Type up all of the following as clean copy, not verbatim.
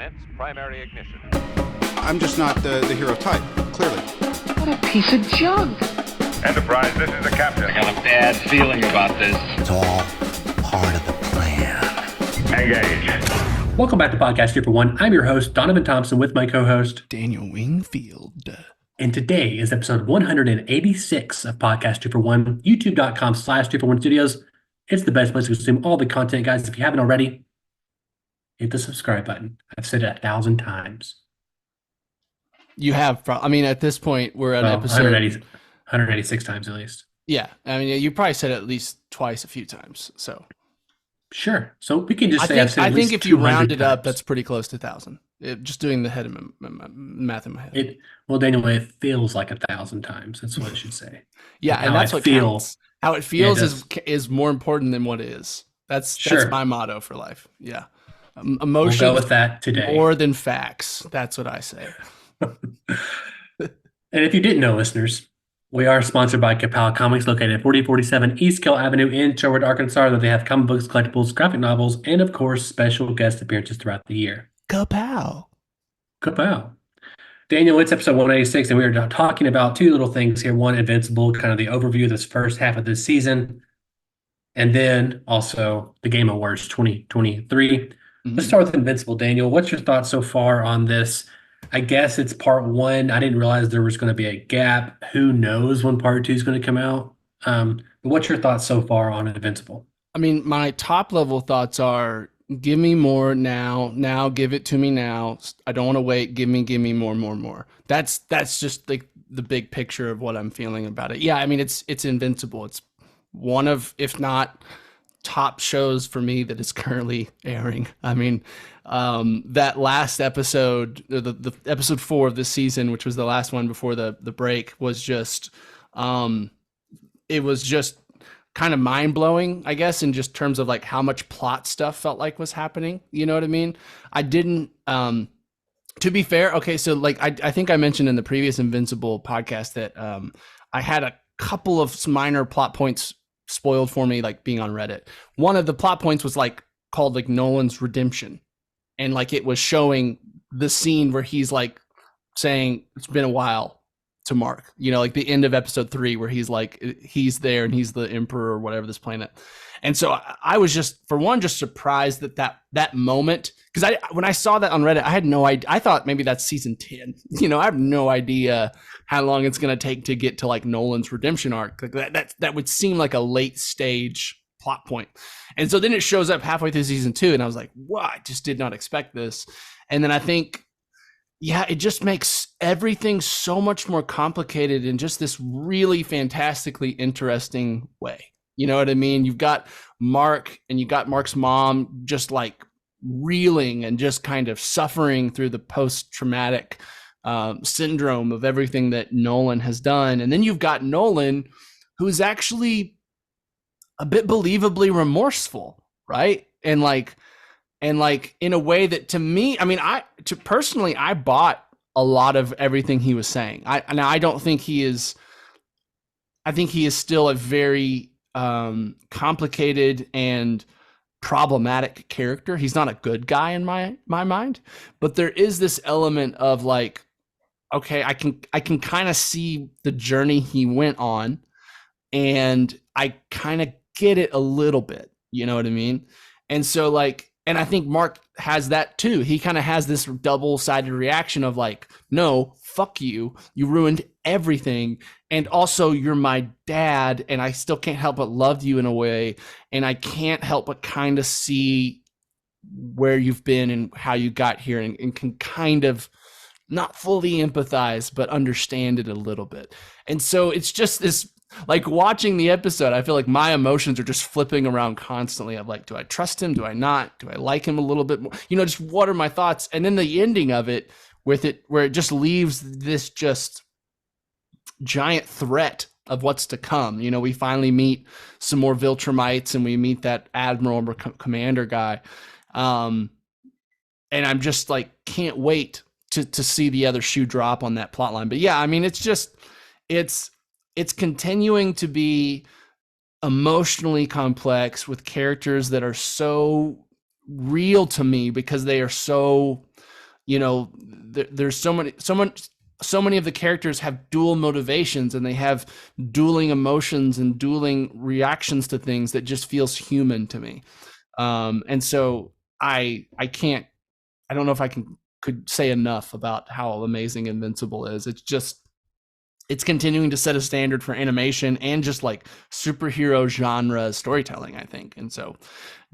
Commence primary ignition. I'm just not the hero type, clearly. What a piece of junk. Enterprise, this is the captain. I have a bad feeling about this. It's all part of the plan. Engage. Welcome back to Podcast 2 for 1. I'm your host, Donovan Thompson, with my co-host, Daniel Wingfield. and today is episode 186 of Podcast 2 for 1, youtube.com/2for1 studios. It's the best place to consume all the content, guys. If you haven't already, hit the subscribe button. I've said it 1,000 times. You have, I mean, at this point, we're at episode 186 times at least. Yeah, I mean, you probably said it at least twice, a few times. So sure. So we can just say I think if you round it up, times. That's pretty close to 1,000. Just doing the head of math in my head. Well, Daniel, it feels like 1,000 times. That's what I should say. Yeah, and that's what counts. How it feels is more important than what it is. That's my motto for life. Yeah, emotion. We'll go with that today. More than facts. That's what I say. And if you didn't know, listeners, we are sponsored by Kapow Comics, located at 4047 East Kill Avenue in Sherwood, Arkansas, where they have comic books, collectibles, graphic novels, and of course, special guest appearances throughout the year. Kapow. Kapow. Daniel, it's episode 186, and we are talking about two little things here. One, Invincible, kind of the overview of this first half of this season, and then also the Game Awards 2023. Mm-hmm. Let's start with Invincible, Daniel. What's your thoughts so far on this? I guess it's part one. I didn't realize there was going to be a gap. Who knows when part two is going to come out? But what's your thoughts so far on Invincible? I mean, my top level thoughts are, give me more now. Now, give it to me now. I don't want to wait. Give me more. That's just like the big picture of what I'm feeling about it. Yeah, I mean, it's Invincible. It's one of, if not top shows for me that is currently airing. I mean, that last episode, the episode 4 of this season, which was the last one before the break, was just, it was just kind of mind-blowing, I guess, in just terms of like how much plot stuff felt like was happening. You know what I mean? I didn't, to be fair, okay, so like I think I mentioned in the previous Invincible podcast that I had a couple of minor plot points spoiled for me, like being on Reddit. One of the plot points was like called like Nolan's redemption, and like it was showing the scene where he's like saying it's been a while to Mark, you know, like the end of episode 3 where he's like, he's there and he's the emperor or whatever, this planet. And so I was just, for one, just surprised that moment, because when I saw that on Reddit, I had no idea. I thought maybe that's season 10. You know, I have no idea how long it's going to take to get to like Nolan's redemption arc. Like that would seem like a late stage plot point. And so then it shows up halfway through season 2, and I was like, wow, I just did not expect this. And then I think, yeah, it just makes everything so much more complicated in just this really fantastically interesting way. You know what I mean? You've got Mark, and you got Mark's mom just like reeling and just kind of suffering through the post-traumatic syndrome of everything that Nolan has done. And then you've got Nolan, who's actually a bit believably remorseful, right? And like in a way that, to me, I mean, I bought a lot of everything he was saying. I think he is still a very complicated and problematic character. He's not a good guy in my mind, but there is this element of like, okay, I can kind of see the journey he went on, and I kind of get it a little bit, you know what I mean? And so like, and I think Mark has that too. He kind of has this double-sided reaction of like, no, fuck you. You ruined everything. And also you're my dad, and I still can't help but love you in a way. And I can't help but kind of see where you've been and how you got here, and can kind of not fully empathize, but understand it a little bit. And so it's just this, like, watching the episode, I feel like my emotions are just flipping around constantly. I'm like, do I trust him? Do I not? Do I like him a little bit more? You know, just what are my thoughts? And then the ending of it, with it, where it just leaves this just giant threat of what's to come. You know, we finally meet some more Viltrumites, and we meet that admiral or commander guy. And I'm just like, can't wait to see the other shoe drop on that plot line. But yeah, I mean, it's continuing to be emotionally complex with characters that are so real to me, because they are so There's so many of the characters have dual motivations, and they have dueling emotions and dueling reactions to things that just feels human to me. And so I can't, I don't know if I could say enough about how amazing Invincible is. It's continuing to set a standard for animation and just like superhero genre storytelling, I think. And so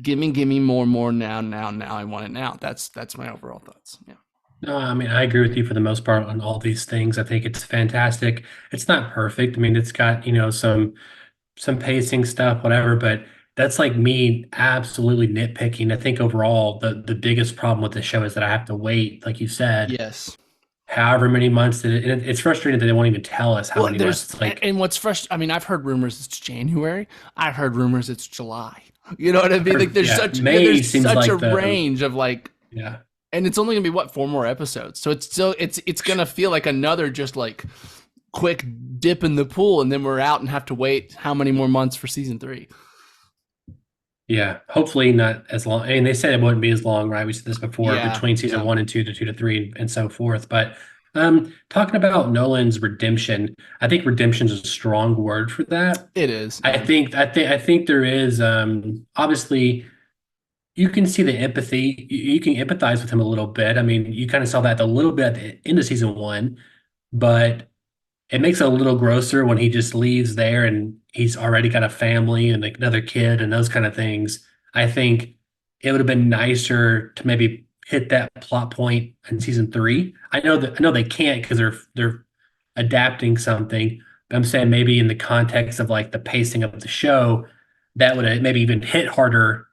give me more now. I want it now. That's my overall thoughts. Yeah. No, I mean, I agree with you for the most part on all these things. I think it's fantastic. It's not perfect. I mean, it's got, some pacing stuff, whatever, but that's like me absolutely nitpicking. I think overall the biggest problem with the show is that I have to wait, like you said, Yes. however many months that it's frustrating that they won't even tell us how many months. It's like, and what's frustrating, I mean, I've heard rumors it's January. I've heard rumors it's July. You know what I mean? Like there's May seems such like a range of like, yeah. And it's only gonna be what, 4 more episodes. So it's gonna feel like another just like quick dip in the pool, and then we're out and have to wait how many more months for season 3. Yeah, hopefully not as long. And they said it wouldn't be as long, right? We said this before, Yeah, between season 1 and 2 to 2 to 3 and so forth. But talking about Nolan's redemption, I think redemption is a strong word for that. It is. I think there is obviously you can see the empathy. You can empathize with him a little bit. I mean, you kind of saw that a little bit at the end of season 1, but it makes it a little grosser when he just leaves there and he's already got a family and like another kid and those kind of things. I think it would have been nicer to maybe hit that plot point in season 3. I know they can't because they're adapting something. But I'm saying maybe in the context of like the pacing of the show, that would have maybe even hit harder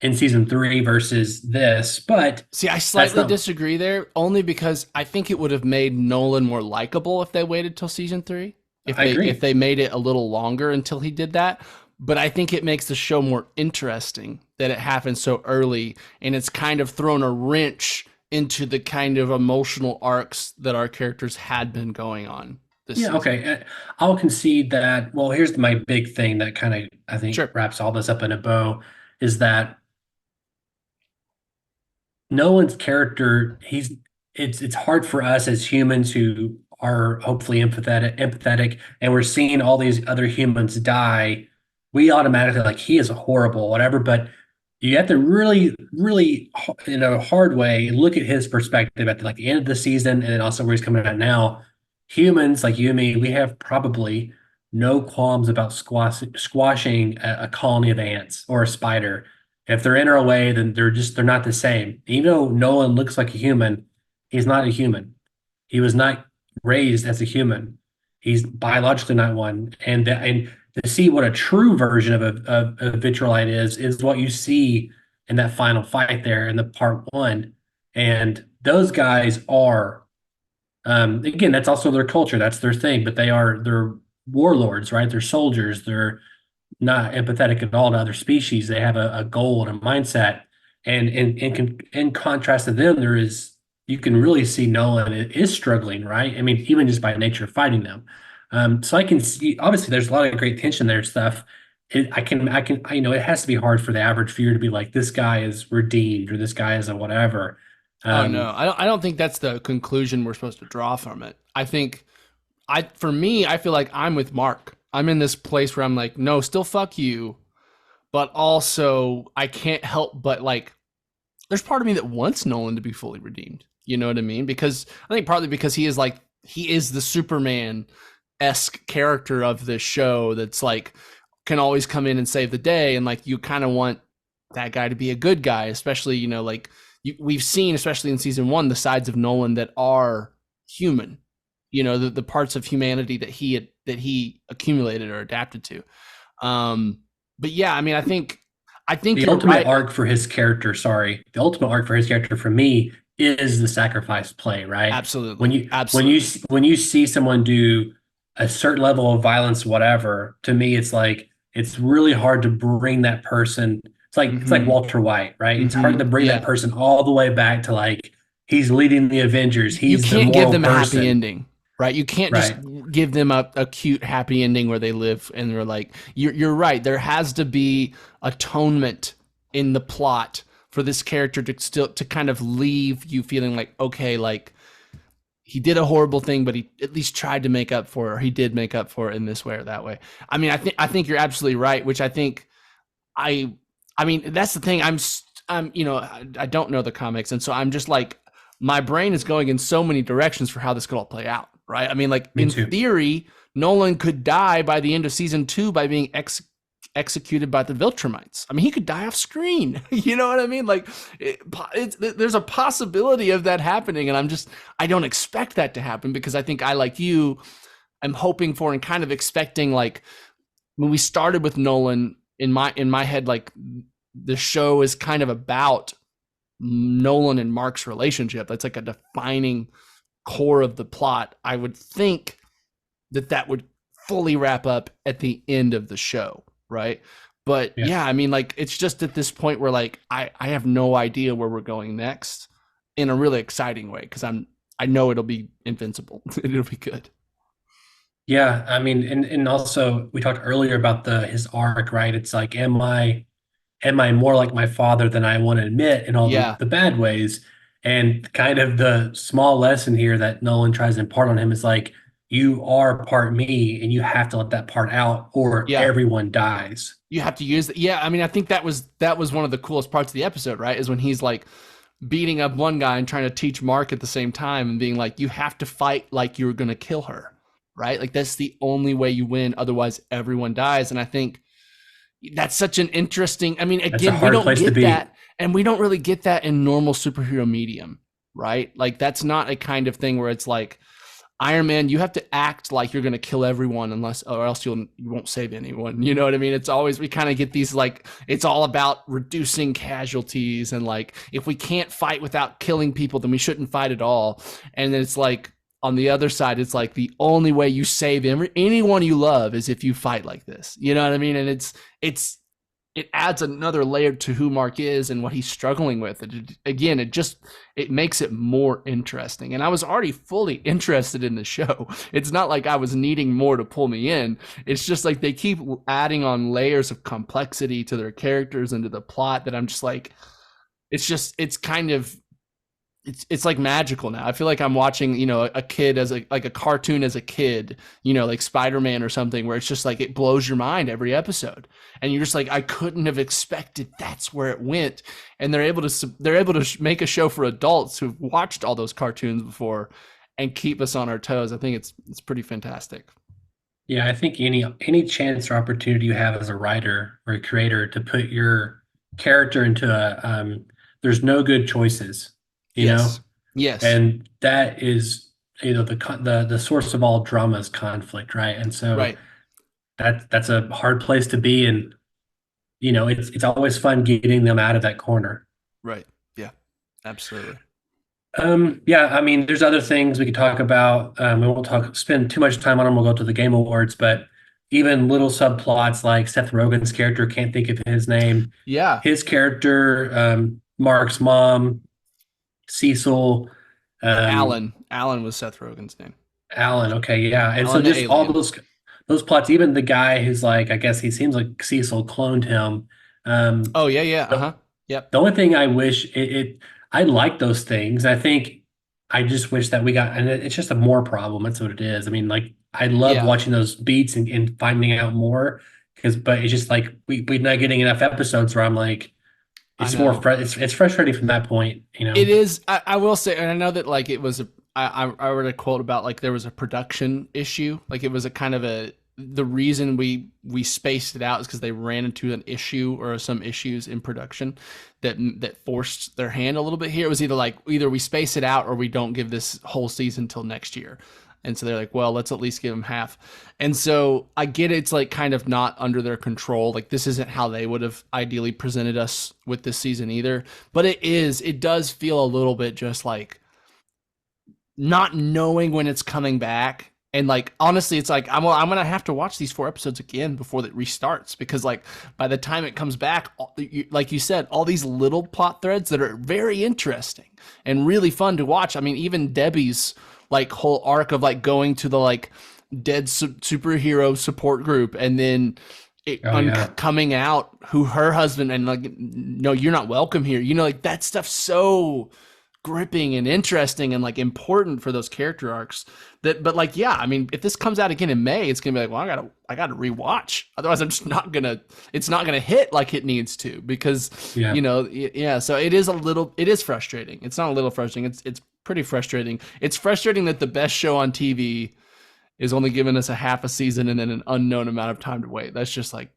in season 3 versus this. But see, I slightly disagree there, only because I think it would have made Nolan more likable if they waited till season 3. If they made it a little longer until he did that. But I think it makes the show more interesting that it happened so early, and it's kind of thrown a wrench into the kind of emotional arcs that our characters had been going on. Yeah, okay. I'll concede that. Well, here's my big thing that kind of, I think, wraps all this up in a bow, is that Nolan's character, it's hard for us as humans who are hopefully empathetic, and we're seeing all these other humans die. We automatically like he is horrible, whatever. But you have to really, really, in a hard way, look at his perspective at the end of the season, and then also where he's coming out now. Humans like you and me, we have probably no qualms about squashing a colony of ants or a spider. If they're in our way, then they're not the same. Even though Nolan looks like a human, he's not a human. He was not raised as a human. He's biologically not one. And to see what a true version of a Vitrolite is what you see in that final fight there in the part 1. And those guys are, again, that's also their culture. That's their thing. But they're warlords, right? They're soldiers. They're not empathetic at all to other species. They have a goal and a mindset. And in contrast to them, you can really see Nolan is struggling, right? I mean, even just by nature of fighting them. So I can see, obviously there's a lot of great tension there stuff. It has to be hard for the average viewer to be like, this guy is redeemed or this guy is a whatever. Oh no, I don't think that's the conclusion we're supposed to draw from it. I think for me, I feel like I'm with Mark. I'm in this place where I'm like, no, still fuck you. But also I can't help but like, there's part of me that wants Nolan to be fully redeemed. You know what I mean? Because I think partly because he is the Superman-esque character of this show that's like, can always come in and save the day. And like, you kind of want that guy to be a good guy, especially, we've seen, especially in season 1, the sides of Nolan that are human, the parts of humanity that he accumulated or adapted to. But yeah, I mean, I think the ultimate arc for his character, the ultimate arc for his character for me is the sacrifice play, right? Absolutely. When you see someone do a certain level of violence, whatever, to me, it's like, it's really hard to bring that person. It's like Walter White, right? It's hard to bring that person all the way back to like, he's leading the Avengers. He's the moral person. You can't give them a happy ending, right? You can't just give them a cute happy ending where they live and they're like, you're right. There has to be atonement in the plot for this character to kind of leave you feeling like, okay, like he did a horrible thing, but he at least tried to make up for it, or he did make up for it in this way or that way. I mean, I think you're absolutely right, which I think I mean, that's the thing. I'm, you know, I don't know the comics. And so I'm just like, my brain is going in so many directions for how this could all play out. Right. I mean, like in theory, Nolan could die by the end of season 2 by being executed by the Viltrumites. I mean, he could die off screen. You know what I mean? Like there's a possibility of that happening. And I don't expect that to happen because I think I, like you, I'm hoping for and kind of expecting, like when we started with Nolan in my head, like the show is kind of about Nolan and Mark's relationship. That's like a defining core of the plot. I would think that would fully wrap up at the end of the show, right? But yeah, I mean, like it's just at this point where like I have no idea where we're going next in a really exciting way because I know it'll be Invincible. It'll be good. Yeah, I mean, and also we talked earlier about his arc, right? It's like, am I more like my father than I want to admit in all the bad ways? And kind of the small lesson here that Nolan tries to impart on him is like, you are part me and you have to let that part out or everyone dies. You have to use it. Yeah, I mean, I think that was one of the coolest parts of the episode, right? Is when he's like beating up one guy and trying to teach Mark at the same time and being like, you have to fight like you're going to kill her, right? Like that's the only way you win. Otherwise, everyone dies. And I think that's such an interesting, I mean, again, we don't get that. And we don't really get that in normal superhero medium, right? Like that's not a kind of thing where it's like, Iron Man, you have to act like you're going to kill everyone or else you won't save anyone. You know what I mean? It's always, we kind of get these like, it's all about reducing casualties and like, if we can't fight without killing people, then we shouldn't fight at all. And then it's like, on the other side, it's like the only way you save anyone you love is if you fight like this. You know what I mean? And it adds another layer to who Mark is and what he's struggling with. It makes it more interesting. And I was already fully interested in the show. It's not like I was needing more to pull me in. It's just like they keep adding on layers of complexity to their characters and to the plot that I'm just like, it's like magical now. I feel like I'm watching, you know, a kid like a cartoon as a kid, you know, like Spider-Man or something, where it's just like it blows your mind every episode, and you're just like, I couldn't have expected that's where it went. And they're able to make a show for adults who've watched all those cartoons before and keep us on our toes. I think it's pretty fantastic. Yeah, I think any chance or opportunity you have as a writer or a creator to put your character into there's no good choices. You know? Yes. And that is, you know, the source of all drama is conflict, right? And so that's a hard place to be. And, you know, it's always fun getting them out of that corner. Right. Yeah, absolutely. Yeah, I mean, there's other things we could talk about. We won't spend too much time on them. We'll go to the Game Awards, but even little subplots like Seth Rogen's character, can't think of his name. Yeah. His character, Mark's mom, Cecil, Alan was Seth Rogen's name. Alan, okay, yeah. And Alan so just all Alien. those plots, even the guy who's like, I guess he seems like Cecil cloned him. Oh yeah. Yep. The only thing I wish I like those things. I think I just wish that we got, and it's just a more problem. That's what it is. I mean, like I love watching those beats and finding out more but it's just like we're not getting enough episodes where I'm like, it's it's frustrating from that point, you know. It is. I will say, and I know that like it was I read a quote about like there was a production issue. Like it was a kind of the reason we spaced it out is because they ran into an issue or some issues in production that forced their hand a little bit here. It was either we space it out or we don't give this whole season till next year. And so they're like, well, let's at least give them half. And so I get it's like kind of not under their control. Like this isn't how they would have ideally presented us with this season either. But it does feel a little bit just like not knowing when it's coming back. And like, honestly, it's like, I'm going to have to watch these 4 episodes again before it restarts. Because like by the time it comes back, like you said, all these little plot threads that are very interesting and really fun to watch. I mean, even Debbie's like whole arc of like going to the like dead superhero support group and then Oh, yeah. coming out who her husband and like, no, you're not welcome here. You know, like that stuff's so gripping and interesting and like important for those character arcs but like, yeah, I mean, if this comes out again in May, it's gonna be like, well, I gotta rewatch. Otherwise it's not gonna hit like it needs to, because Yeah. you know, yeah. So it is frustrating. It's not a little frustrating. It's pretty frustrating. It's frustrating that the best show on TV is only giving us a half a season and then an unknown amount of time to wait. That's just like,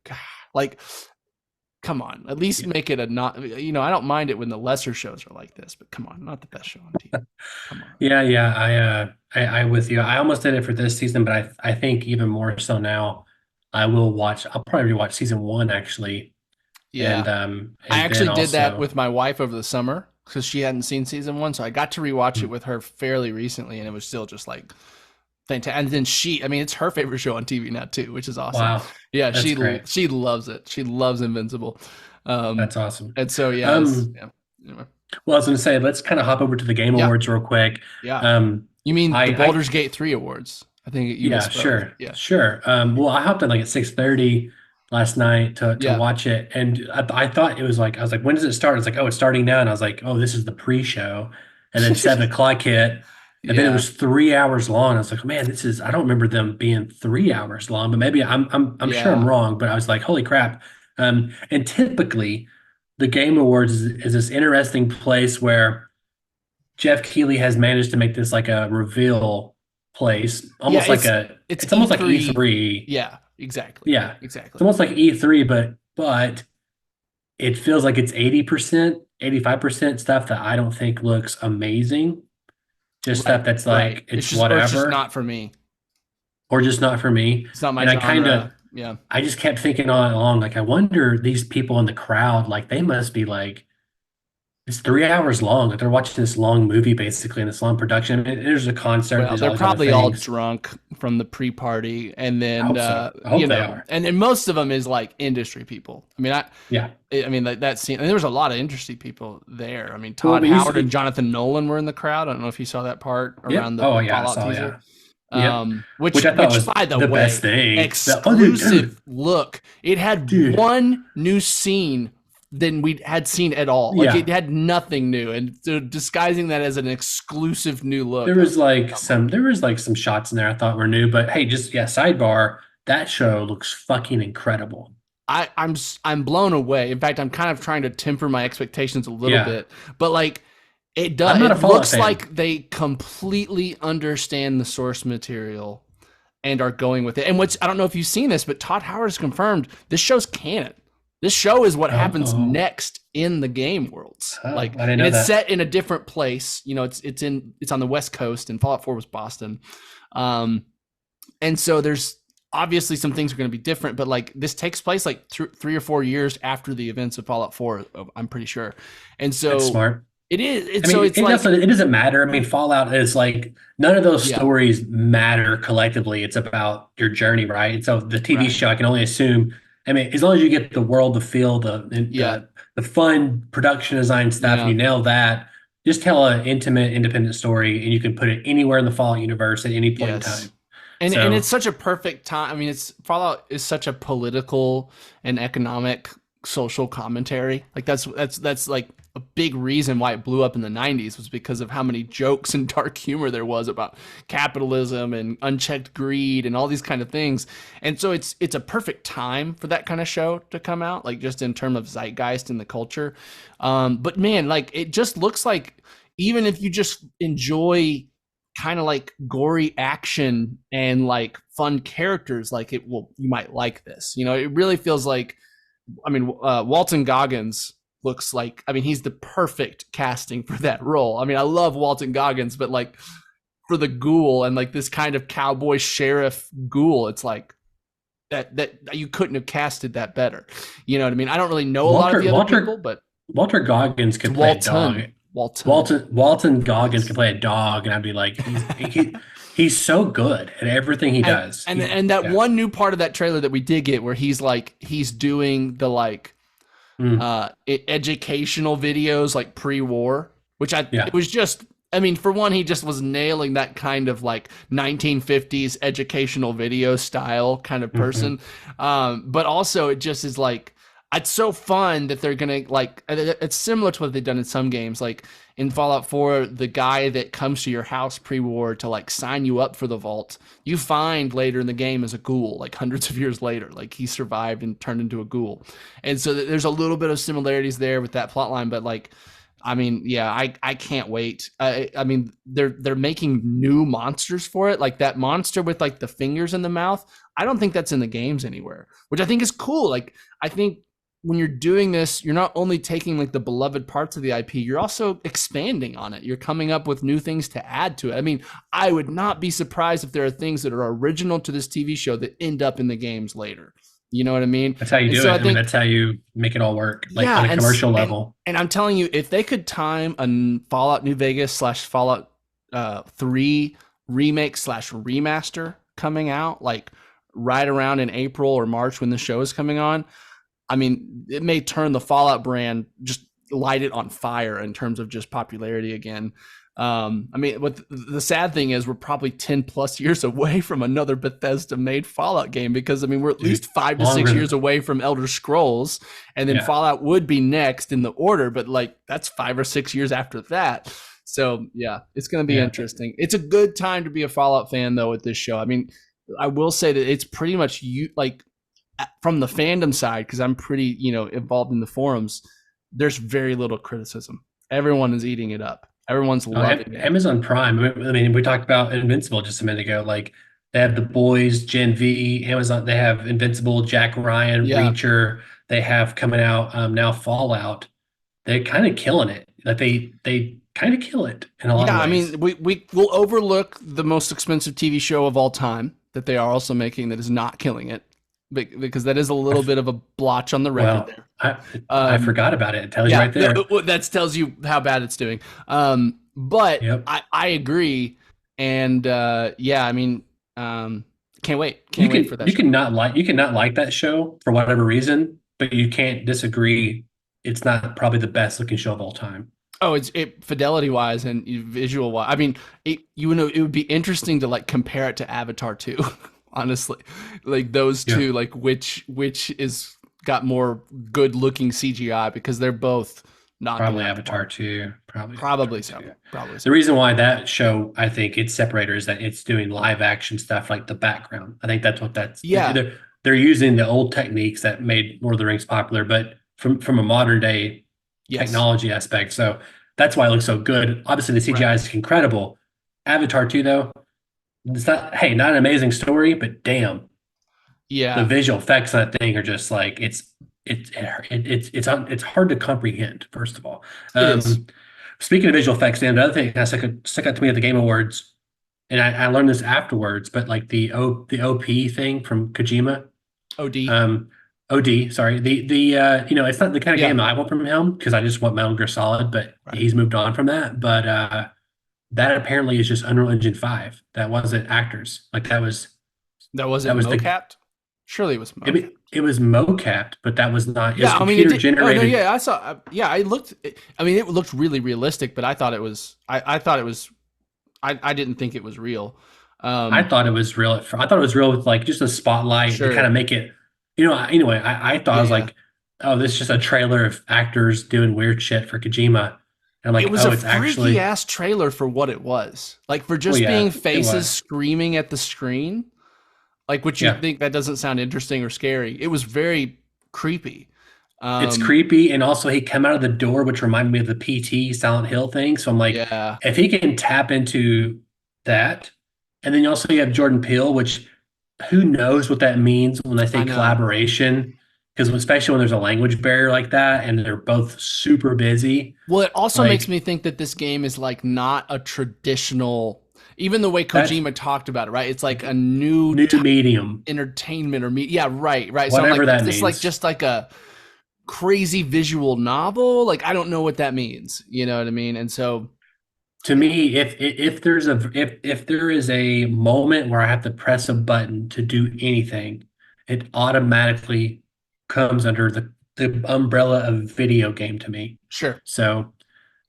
like, come on, at least make it a not, you know, I don't mind it when the lesser shows are like this, but come on, not the best show on TV. Come on. Yeah. I with you. I almost did it for this season, but I think even more so now. I'll probably rewatch season 1 actually. Yeah. And I actually then did that also- with my wife over the summer because she hadn't seen season 1. So I got to rewatch it with her fairly recently, and it was still just like fantastic. And then it's her favorite show on TV now too, which is awesome. Wow. Yeah, That's great. she loves it. She loves Invincible. That's awesome. And so yeah, anyway. Well, I was going to say, let's kind of hop over to the Game Yeah. Awards real quick. Yeah. You mean I- the Baldur's Gate 3 awards? I think you Yeah, misspoke. sure. Yeah. Sure. Well, I hopped in like at 6:30 last night to Yeah. watch it, and I thought it was like, I was like, when does it start? It's like, oh, it's starting now, and I was like, oh, this is the pre-show, and then 7 o'clock hit, and then it Yeah. was 3 hours long. I was like, man, I don't remember them being 3 hours long, but maybe I'm sure I'm Yeah. wrong, but I was like, holy crap. And typically the Game Awards is this interesting place where Jeff Keighley has managed to make this like a reveal place, almost Yeah, like it's almost like E3. E3. Yeah, exactly. Yeah. It's Exactly. almost like E3, but it feels like it's 80%, 85% stuff that I don't think looks amazing. Just stuff that's like Right. it's just, or whatever, it's just not for me. or just not for me. It's not my And I genre. Yeah. I just kept thinking all along, like, I wonder these people in the crowd, like, they must be like, it's 3 hours long. Like, they're watching this long movie, basically, and this long production. I mean, there's a concert. Well, there's they're all these other probably all things. drunk from the pre-party, and then I hope so. I hope you they know, are. and most of them is like industry people. I mean, Yeah. like that scene, and there was a lot of industry people there. I mean, Well, Todd we used Howard to- and Jonathan Nolan were in the crowd. I don't know if you saw that part Yeah. around the Oh, yeah, I Fallout saw, teaser. Yeah. Which I thought was by the the way, best thing. exclusive look. It had Dude. one new scene than we had seen at all. Like, Yeah. it had nothing new, and so disguising that as an exclusive new look. There was like some shots in there I thought were new, but hey, just sidebar, that show looks fucking incredible. I'm blown away. In fact, I'm kind of trying to temper my expectations a little Yeah. bit, but like it does. I'm not a It Fallout looks fan. like they completely understand the source material and are going with it. And which, I don't know if you've seen this, but Todd Howard has confirmed this show's canon. This show is what happens Oh. next in the game worlds. Oh, like, I didn't and know it's that. set in a different place. You know, it's on the West Coast, and Fallout 4 was Boston. And so there's obviously some things are going to be different, but like this takes place like 3 or 4 years after the events of Fallout 4, I'm pretty sure. And so That's smart. it is. I mean, So it's it, like, also, it doesn't matter. I mean, Fallout is like none of those Yeah. stories matter collectively. It's about your journey, right? And so the TV Right. show, I can only assume. I mean, as long as you get the world, the feel, Yeah. the fun production design stuff, Yeah. and you nail that. Just tell an intimate, independent story, and you can put it anywhere in the Fallout universe at any point in Yes. time. and So- it's such a perfect time. I mean, Fallout is such a political and economic social commentary. Like that's like a big reason why it blew up in the 90s, was because of how many jokes and dark humor there was about capitalism and unchecked greed and all these kind of things. And so it's a perfect time for that kind of show to come out, like just in terms of zeitgeist in the culture. But man, like it just looks like, even if you just enjoy kind of like gory action and like fun characters, like you might like this. You know, it really feels like, I mean, Walton Goggins looks like, I mean, he's the perfect casting for that role. I mean, I love Walton Goggins, but like for the ghoul and like this kind of cowboy sheriff ghoul, it's like that you couldn't have casted that better. You know what I mean? I don't really know a lot of the other people, but Walter Goggins could play a dog. Walton Goggins can play a dog, and I'd be like, he's so good at everything he does. And that Yeah. one new part of that trailer that we did get, where he's doing the like educational videos like pre-war, which Yeah. it was just I mean, for one, he just was nailing that kind of like 1950s educational video style kind of Mhm. person. But also, it just is like, it's so fun that they're gonna like. It's similar to what they've done in some games, like in Fallout 4, the guy that comes to your house pre-war to like sign you up for the vault, you find later in the game as a ghoul, like hundreds of years later, like he survived and turned into a ghoul, and so there's a little bit of similarities there with that plot line, but like I mean, yeah, I can't wait. I mean, they're making new monsters for it, like that monster with like the fingers in the mouth. I don't think that's in the games anywhere, which I think is cool. Like, I think when you're doing this, you're not only taking like the beloved parts of the IP, you're also expanding on it. You're coming up with new things to add to it. I mean, I would not be surprised if there are things that are original to this TV show that end up in the games later. You know what I mean? That's how you And do so it. I I mean, think that's how you make it all work, like yeah, on a commercial level. and I'm telling you, if they could time a Fallout New Vegas slash Fallout 3 remake slash remaster coming out, like right around in April or March when the show is coming on, I mean, it may turn the Fallout brand, just light it on fire in terms of just popularity again. I mean, what the sad thing is, we're probably 10 plus years away from another Bethesda made Fallout game because, I mean, we're at Dude, least 5 to longer 6 than years away from Elder Scrolls, and then yeah. Fallout would be next in the order, but like that's 5 or 6 years after that. So, yeah, it's going to be Yeah. interesting. It's a good time to be a Fallout fan, though, with this show. I mean, I will say that it's pretty much you like from the fandom side, because I'm pretty, involved in the forums, there's very little criticism. Everyone is eating it up. Everyone's loving it. Amazon Prime. I mean, we talked about Invincible just a minute ago. Like they have The Boys, Gen V, Amazon. They have Invincible, Jack Ryan, Yeah. Reacher. They have coming out now Fallout. They're kind of killing it. Like they kind of kill it in a lot of Yeah, I ways. mean, we will overlook the most expensive TV show of all time that they are also making that is not killing it, because that is a little bit of a blotch on the record Well, there. I forgot about it. It tells you right there. That tells you how bad it's doing. But Yep. I agree, and yeah, I mean, can't wait. You Can't wait can for that you show. can not like that show for whatever reason, but you can't disagree. It's not probably the best looking show of all time. Oh, it's fidelity wise and visual wise. I mean, it would be interesting to like compare it to Avatar 2, honestly, like those Yeah. two, like which is got more good looking CGI, because they're both not Probably Avatar 2. Probably so. Yeah. Probably The so. reason why that show, I think it's separated, is that it's doing live action stuff like the background. I think that's what that's. Yeah. They're using the old techniques that made Lord of the Rings popular, but from a modern day Yes. technology aspect. So that's why it looks so good. Obviously, the CGI is incredible. Avatar 2, though, it's not an amazing story, but damn, the Yeah. visual effects on that thing are just like it's hard to comprehend. First of all, It is. speaking of visual effects, Dan, the other thing that stuck out to me at the Game Awards, and I learned this afterwards, but like the OP thing from Kojima, OD. OD, sorry, it's not the kind of Yeah. game I want from him, because I just want Metal Gear Solid, but Right. he's moved on from that. But that apparently is just Unreal Engine 5. That wasn't actors. Like that was That wasn't that was the- mocapped. Surely it was mocapped. it was mocapped, but that was not. It was Yeah, I mean, computer it did, generated. Oh, no, yeah, I saw. Yeah, I looked. I mean, it looked really realistic, but I thought it was. I thought it was. I didn't think it was real. I thought it was real. I thought it was real with like just a spotlight Sure. to kind of make it. Anyway, I thought I was Yeah. like, oh, this is just a trailer of actors doing weird shit for Kojima. And I'm like, It was oh, a it's freaky actually. ass trailer for what it was. Like for just Well, yeah, being it faces was. screaming at the screen. Like, would you Yeah. think that doesn't sound interesting or scary? It was very creepy. It's creepy, and also he come out of the door, which reminded me of the PT Silent Hill thing. So I'm like, Yeah. if he can tap into that, and then also you have Jordan Peele, which who knows what that means when I say I know. collaboration, because especially when there's a language barrier like that, and they're both super busy. Well, it also Like- makes me think that this game is like not a traditional. Even the way Kojima talked about it, right? It's like a new Medium. entertainment or media. Yeah, right. So I'm Whatever like, that is this like means. just like a crazy visual novel? Like, I don't know what that means. You know what I mean? And so, To me, if there is a moment where I have to press a button to do anything, it automatically comes under the umbrella of video game to me. sure. So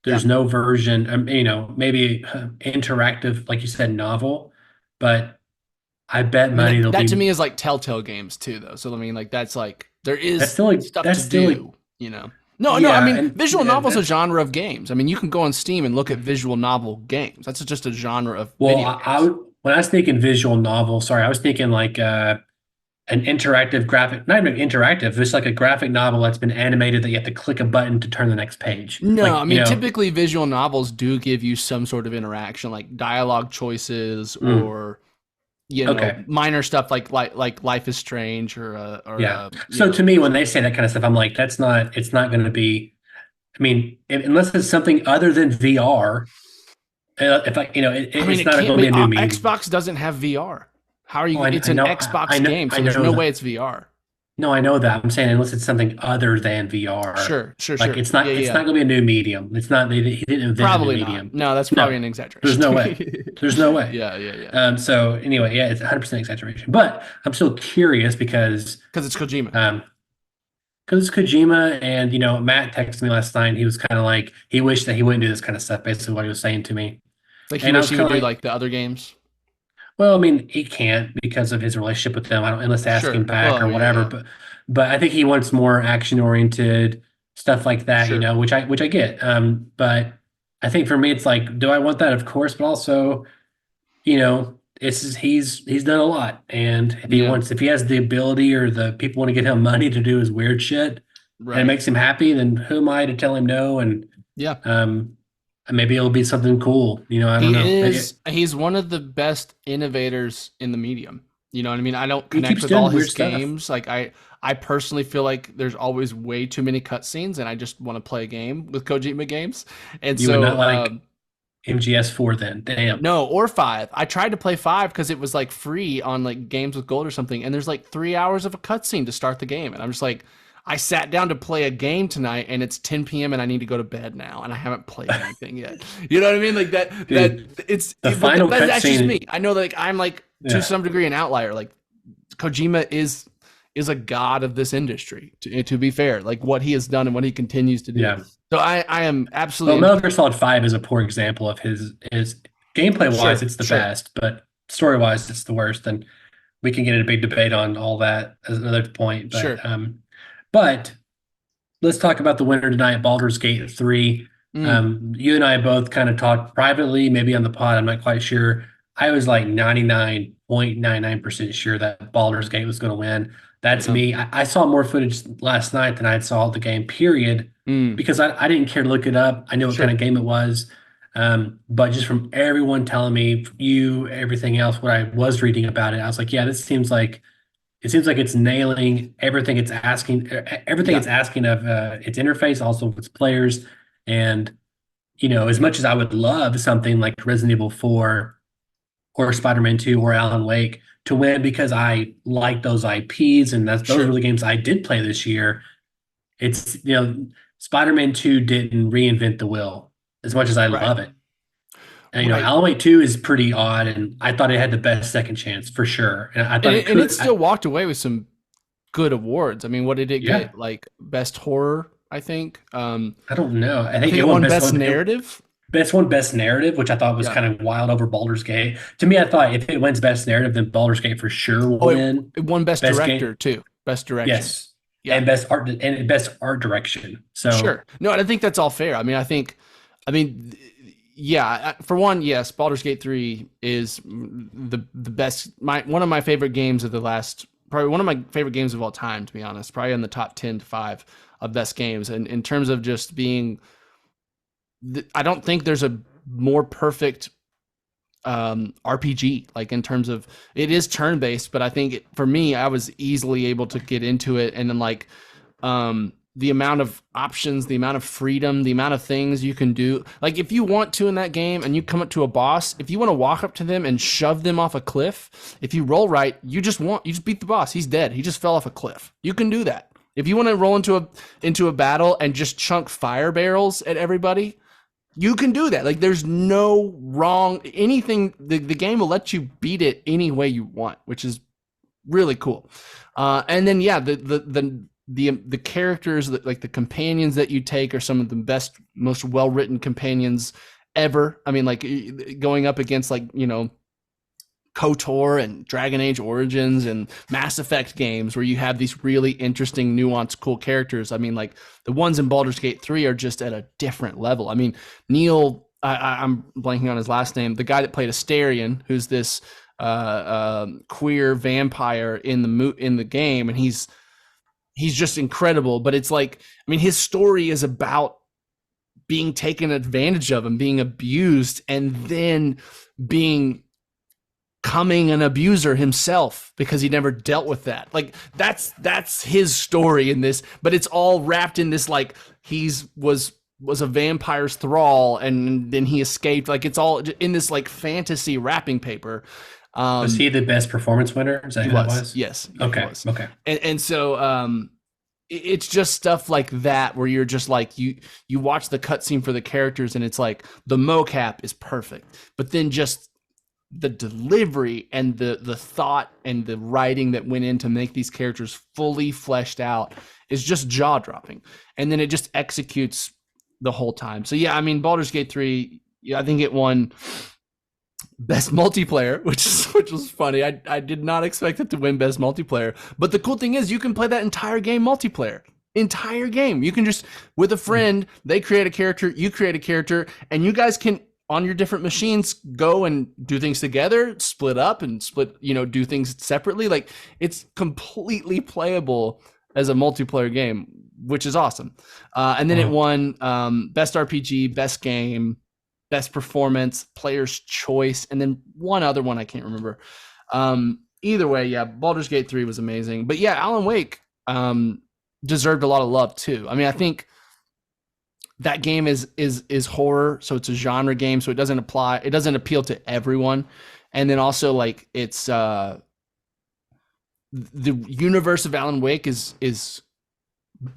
There's no version, maybe interactive, like you said, novel, but I bet I mean, money that, there'll that to be me is like Telltale games too, though. So I mean, like that's like there that's is still like stuff that's to still like do, you know. No. I yeah, mean, and visual yeah, novel is a genre of games. I mean, you can go on Steam and look at visual novel games. That's just a genre of well, video I games. when I was thinking visual novel, sorry, I was thinking like an interactive graphic, not even interactive, it's like a graphic novel that's been animated that you have to click a button to turn the next page. No, Like, I mean, typically visual novels do give you some sort of interaction, like dialogue choices mm, or okay. minor stuff like Life is Strange Yeah. So to me, when they say that kind of stuff, I'm like, it's not going to be, I mean, unless it's something other than VR, if I, I mean, it's it not can't going to be. be a new medium. Xbox doesn't have VR. How are Oh, you? It's an Xbox game, I so there's know no way that. it's VR. No, I know that. I'm saying unless it's something other than VR, like Sure. Yeah, it's yeah. not going to be a new medium. It's not, he didn't invent a new Probably not. medium. No, that's probably No, an there's exaggeration. no way. There's no way. Yeah. So anyway, yeah, it's 100% exaggeration, but I'm still curious Because it's Kojima. um, because it's Kojima, and Matt texted me last night. And he was kind of like he wished that he wouldn't do this kind of stuff. Basically, what he was saying to me, Like you and I wish was he kind would of do like, like the other games. well, I mean, he can't because of his relationship with them. I don't unless they ask him Sure. back or Well, whatever. yeah. But I think he wants more action oriented stuff like that. Sure. Which I get. But I think for me, it's like, do I want that? Of course, but also, he's done a lot, and Yeah. if he has the ability or the people want to get him money to do his weird shit, and it Right. makes him happy, then who am I to tell him no? And Yeah. um, maybe it'll be something cool. I don't He know. Maybe is. He's one of the best innovators in the medium. You know what I mean? I don't he connect keeps with all doing weird his stuff. games. Like I personally feel like there's always way too many cutscenes, and I just want to play a game with Kojima games. And You would not so, like MGS4 then? Damn. no, or five. I tried to play five because it was like free on like Games with Gold or something, and there's like 3 hours of a cutscene to start the game, and I'm just like, I sat down to play a game tonight, and it's 10 p.m. and I need to go to bed now, and I haven't played anything yet. You know what I mean? Like that. Dude, But final that's just cutscene. me. I know that like, I'm like to Yeah. some degree an outlier. Like Kojima is a god of this industry. To be fair, like what he has done and what he continues to do. Yeah. So I am Well, absolutely Metal Gear Solid 5 is a poor example of his gameplay wise, Sure, it's the sure. best, but story wise, it's the worst. And we can get in a big debate on all that as another point. Sure. But let's talk about the winner tonight, Baldur's Gate 3. You and I both kind of talked privately, maybe on the pod, I'm not quite sure. I was like 99.99% sure that Baldur's Gate was going to win. That's Yeah. me. I saw more footage last night than I saw the game, period, because I didn't care to look it up. I knew what Sure. kind of game it was. But just from everyone telling me, everything else, what I was reading about it, I was like, yeah, it seems like it's nailing everything it's asking, it's asking of its interface, also of its players. And, as much as I would love something like Resident Evil 4 or Spider-Man 2 or Alan Wake to win because I like those IPs and those Sure. were the games I did play this year. It's, Spider-Man 2 didn't reinvent the wheel as much as I Right. love it. And, Right. Alan Wake 2 is pretty odd, and I thought it had the best second chance for sure. And I thought And it still walked away with some good awards. I mean, what did it Yeah. get? Like best horror, I think. I don't know. I I think think it won best narrative. Best narrative, which I thought was Yeah. kind of wild over Baldur's Gate. To me, I thought if it wins best narrative, then Baldur's Gate for sure will win. It won best Best game- director too. Best direction. Yes, Yeah. and best art direction. So Sure. No, and I think that's all fair. I mean, yeah. For one, yes, Baldur's Gate 3 is the best. One of my favorite games of the last, probably one of my favorite games of all time, to be honest. Probably in the top 10 to 5 of best games. And in terms of just being, I don't think there's a more perfect RPG, like in terms of it is turn based, but I think for me, I was easily able to get into it, and then like the amount of options, the amount of freedom, the amount of things you can do. Like if you want to in that game and you come up to a boss, if you want to walk up to them and shove them off a cliff, if you roll right, you just beat the boss. He's dead. He just fell off a cliff. You can do that. If you want to roll into a battle and just chunk fire barrels at everybody, you can do that. Like there's no wrong anything. The game will let you beat it any way you want, which is really cool. And then yeah, the the characters that like the companions that you take are some of the best, most well written companions ever. I mean, like going up against like KOTOR and Dragon Age Origins and Mass Effect games where you have these really interesting, nuanced, cool characters. I mean, like the ones in Baldur's Gate 3 are just at a different level. I mean, Neil, I'm blanking on his last name, the guy that played Astarion, who's this queer vampire in the game, and he's just incredible. But it's like, I mean, his story is about being taken advantage of and being abused, and then becoming an abuser himself because he never dealt with that. Like that's his story in this, but it's all wrapped in this like was a vampire's thrall and then he escaped. Like it's all in this like fantasy wrapping paper. Was he the best performance winner? Is that who that was? Yes. Okay. He was. Okay. And so it's just stuff like that where you're just like you watch the cutscene for the characters and it's like the mocap is perfect, but then just the delivery and the thought and the writing that went in to make these characters fully fleshed out is just jaw-dropping. And then it just executes the whole time. So yeah, I mean, Baldur's Gate 3, I think it won best multiplayer, which was funny. I did not expect it to win best multiplayer. But the cool thing is you can play that entire game multiplayer. Entire game. You can just, with a friend, they create a character, you create a character, and you guys can, on your different machines, go and do things together, split up and do things separately. Like it's completely playable as a multiplayer game, which is awesome. And then it won best RPG, best game, best performance, player's choice, and then one other one I can't remember. Either way, yeah, Baldur's Gate 3 was amazing. But yeah, Alan Wake deserved a lot of love too. I mean, I think that game is horror, so it's a genre game, so it doesn't appeal to everyone. And then also like it's the universe of Alan Wake is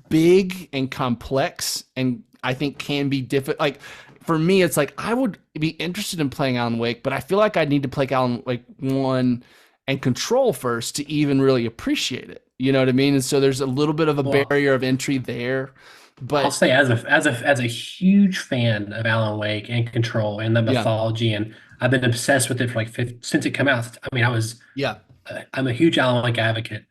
big and complex, and I think can be difficult. Like for me, it's like I would be interested in playing Alan Wake, but I feel like I need to play Alan Wake 1 and Control first to even really appreciate it. You know what I mean? And so there's a little bit of a barrier of entry there. But I'll say as a huge fan of Alan Wake and Control and the mythology, and I've been obsessed with it for like since it came out. I mean, I'm a huge Alan Wake advocate.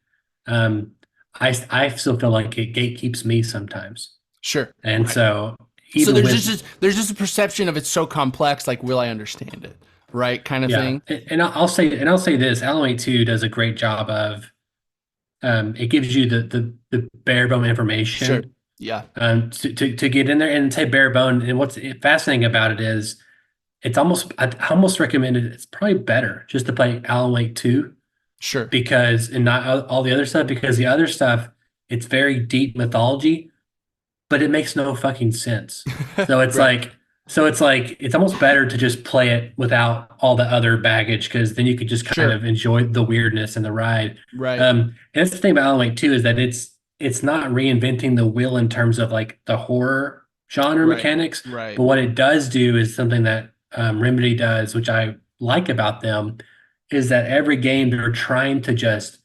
I still feel like it gatekeeps me sometimes. Sure. And right. so there's just a perception of it's so complex, like will I understand it? Right, kind of thing. And I'll say this, Alan Wake 2 does a great job of it gives you the bare bone information. Sure. Yeah. To get in there and say bare bone. And what's fascinating about it is I almost recommend it. It's probably better just to play Alan Wake 2. Sure. Because, and not all the other stuff, because the other stuff, it's very deep mythology, but it makes no fucking sense. So it's right. It's almost better to just play it without all the other baggage, because then you could just kind of enjoy the weirdness and the ride. Right. And that's the thing about Alan Wake 2 is that it's not reinventing the wheel in terms of like the horror genre mechanics. Right. But what it does do is something that Remedy does, which I like about them, is that every game they're trying to just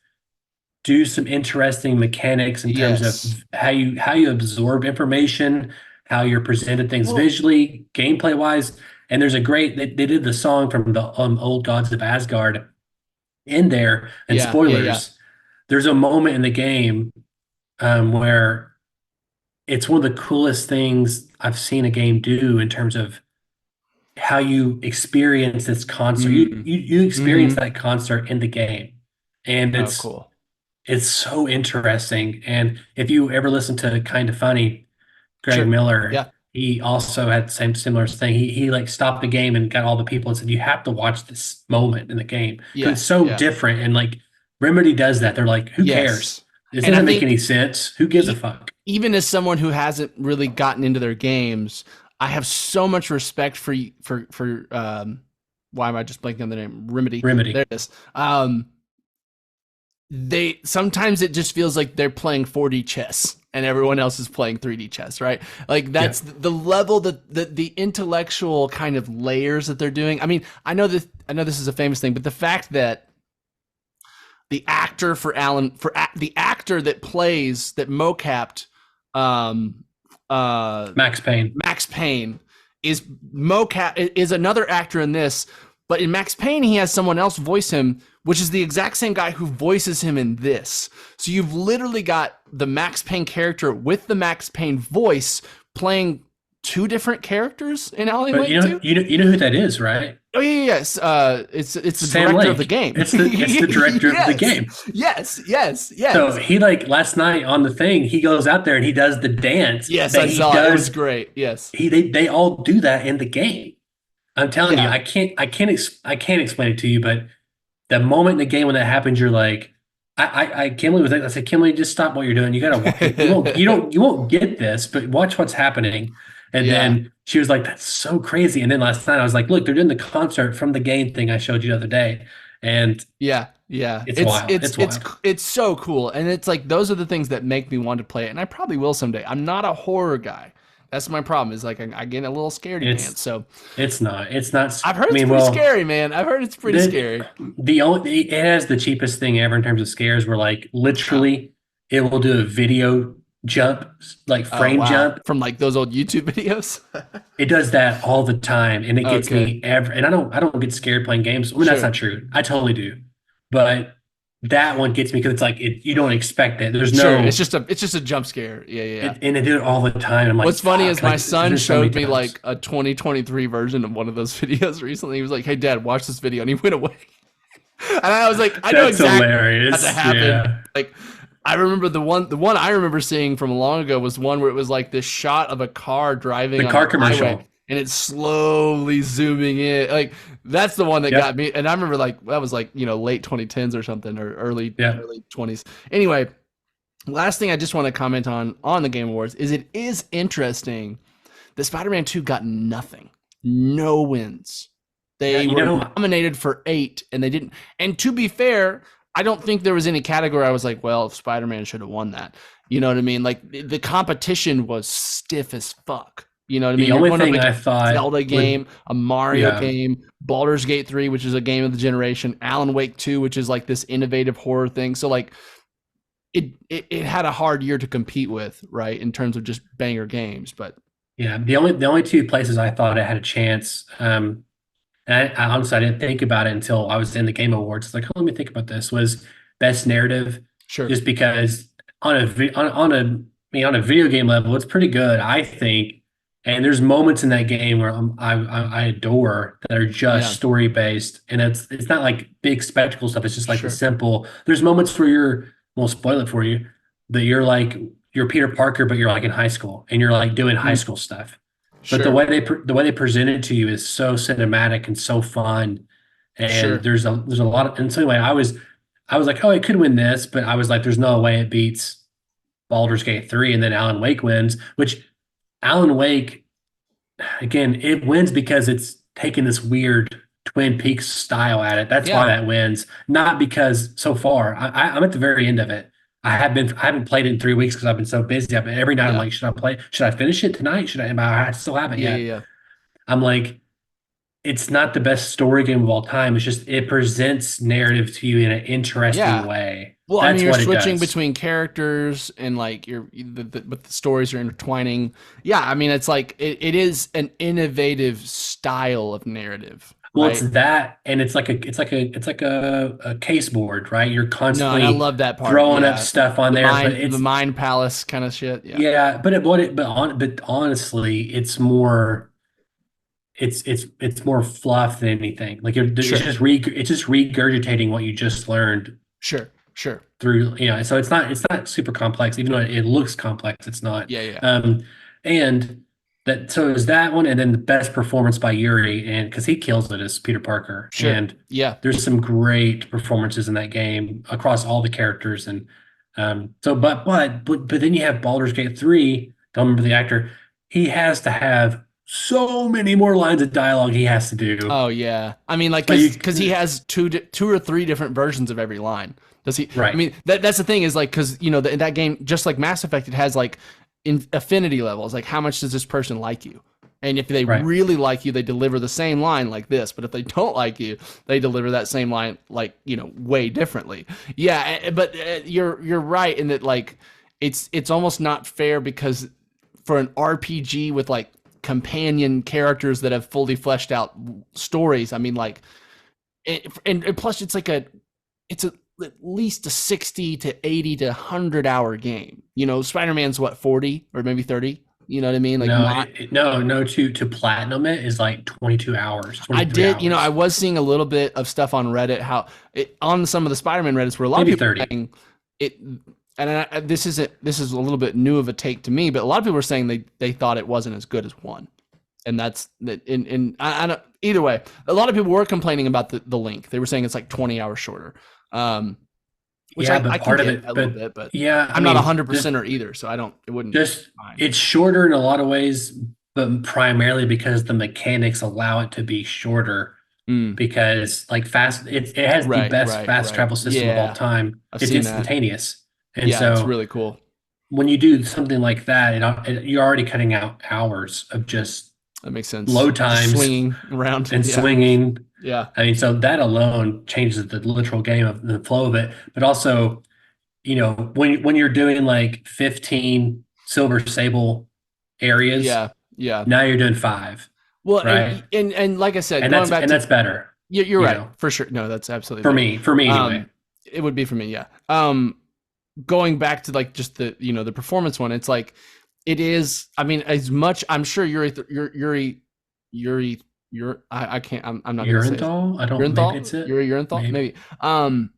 do some interesting mechanics in terms of how you absorb information, how you're presented things visually, gameplay wise. And there's they did the song from the Old Gods of Asgard in there. And spoilers, there's a moment in the game where it's one of the coolest things I've seen a game do in terms of how you experience this concert. You experience that concert in the game, and it's cool. It's so interesting. And if you ever listen to Kind of Funny, Greg Miller, he also had the same similar thing. He like stopped the game and got all the people and said, "You have to watch this moment in the game. It's so different." And like Remedy does that. They're like, "Who cares? This doesn't make any sense. Who gives a fuck?" Even as someone who hasn't really gotten into their games, I have so much respect for why am I just blanking on the name? Remedy. There it is. They sometimes it just feels like they're playing 4D chess and everyone else is playing 3D chess, right? Like that's the level that the intellectual kind of layers that they're doing. I mean, I know this is a famous thing, but the fact that the actor for Alan the actor that plays that mocapped Max Payne. Max Payne is another actor in this, but in Max Payne he has someone else voice him, which is the exact same guy who voices him in this. So you've literally got the Max Payne character with the Max Payne voice playing two different characters in Alan Wake 2. You know who that is, right? Oh yeah, yes. It's the Sam director Lake. of the game. It's the director of the game. Yes. So he last night on the thing, he goes out there and he does the dance. Yes, I saw it. It was great. Yes. They all do that in the game. I'm telling you, Yeah. I can't explain it to you, but the moment in the game when that happens, you're like, Kimberly was like, I said, Kimberly, just stop what you're doing. You gotta you won't get this, but watch what's happening. And then she was like, that's so crazy. And then last night I was like, look, they're doing the concert from the game thing I showed you the other day. And yeah. It's wild. It's so cool. And it's like, those are the things that make me want to play it. And I probably will someday. I'm not a horror guy. That's my problem. Is like I get a little scaredy pants. So it's not. I've heard it's pretty scary, man. I've heard it's pretty scary. It has the cheapest thing ever in terms of scares. Where like literally, it will do a video jump, like frame jump from like those old YouTube videos. It does that all the time, and it gets me ever. And I don't get scared playing games. I mean, that's not true. I totally do, but that one gets me because it's like you don't expect it. There's no. It's just a jump scare. Yeah. And they do it all the time. I'm like, what's funny is my son showed me like a 2023 version of one of those videos recently. He was like, "Hey, Dad, watch this video," and he went away. And I was like, "I know exactly hilarious. what happened." Yeah. Like, I remember the one I remember seeing from long ago was one where it was like this shot of a car driving on car the commercial. highway, and it's slowly zooming in. Like, that's the one that got me. And I remember like that was like, late 2010s or something, or early 20s. Anyway, last thing I just want to comment on the Game Awards is it is interesting that Spider-Man 2 got nothing. No wins. They were nominated for 8 and they didn't. And to be fair, I don't think there was any category I was like, well, Spider-Man should have won that. You know what I mean? Like the competition was stiff as fuck. You know what I mean? The only thing I thought, Zelda game, a Mario game, Baldur's Gate 3, which is a game of the generation, Alan Wake 2, which is like this innovative horror thing. So like it had a hard year to compete with, right? In terms of just banger games. But yeah, the only two places I thought it had a chance, and I honestly I didn't think about it until I was in the Game Awards. It's like, let me think about this. Was best narrative, sure, just because on a video game level, it's pretty good, I think. And there's moments in that game where I adore that are just story based, and it's not like big spectacle stuff. It's just like the simple. There's moments where won't spoil it for you, that you're Peter Parker, but you're like in high school and you're like doing high school stuff. But the way they present it to you is so cinematic and so fun, and there's a lot of. And so anyway, I was like, oh, it could win this, but I was like, there's no way it beats Baldur's Gate 3, and then Alan Wake wins, which. Alan Wake, again, it wins because it's taken this weird Twin Peaks style at it. That's why that wins, not because so far I'm at the very end of it. I haven't played it in 3 weeks because I've been so busy. Every night I'm like, should I play? Should I finish it tonight? I still haven't yet. Yeah. I'm like, it's not the best story game of all time. It's just it presents narrative to you in an interesting way. Well, I mean, you're switching between characters and like but the stories are intertwining. Yeah, I mean, it's like it is an innovative style of narrative. Well, right? it's that, and it's like a case board, right? You're constantly I love that part. Throwing up stuff on there, but it's the Mind Palace kind of shit. Yeah, but honestly, it's more. It's more fluff than anything. Like it's just regurgitating what you just learned. Sure. Through so it's not super complex, even though it looks complex. It's not. Yeah. And that so is that one, and then the best performance by Yuri, and because he kills it as Peter Parker. Sure. And there's some great performances in that game across all the characters, and but then you have Baldur's Gate 3. Don't remember the actor. He has to have so many more lines of dialogue he has to do. Oh yeah, I mean, like because he has two or three different versions of every line. Does he? Right. I mean, that's the thing is like because that game, just like Mass Effect, it has like affinity levels. Like how much does this person like you? And if they Right. really like you, they deliver the same line like this. But if they don't like you, they deliver that same line like, way differently. Yeah, but you're right in that like it's almost not fair because for an RPG with like companion characters that have fully fleshed out stories, I mean like and plus it's like it's at least a 60 to 80 to 100 hour game. Spider-Man's what, 40 or maybe 30? You know what I mean? Like No, not no, to platinum it is like 22 hours, I 23 did, I hours, was seeing a little bit of stuff on Reddit, how on some of the Spider-Man Reddits where a lot maybe of people 30. are saying it, and this is a little bit new of a take to me, but a lot of people were saying they thought it wasn't as good as one, and that's that. I don't, either way, a lot of people were complaining about the length. They were saying it's like 20 hours shorter, which Yeah, I but can part of get it, a little bit, but yeah, I I'm not mean, 100%er either, so it wouldn't just mind. it's shorter in a lot of ways, but primarily because the mechanics allow it to be shorter. Mm, Because like it has the best fast right. travel system of all Yeah, time. I've It's seen that. instantaneous, and Yeah, it's so really cool. when you do something like that, you're already cutting out hours of just That makes sense. load Just times swinging around. and Yeah. swinging. Yeah. I mean, so that alone changes the literal game of the flow of it. But also, when you're doing like 15 Silver Sable areas, Yeah. Yeah. now you're doing 5, Well, right? and like I said, And going back to that's better, you're right, you for sure. No, that's absolutely for better. me, anyway. It would be for me, yeah. Going back to like just the performance one, it's like it is. I mean, as much I'm sure I can't. I'm not gonna say it. Urinthal? I don't. Maybe it's it. Yuri Urenthal, maybe. I'm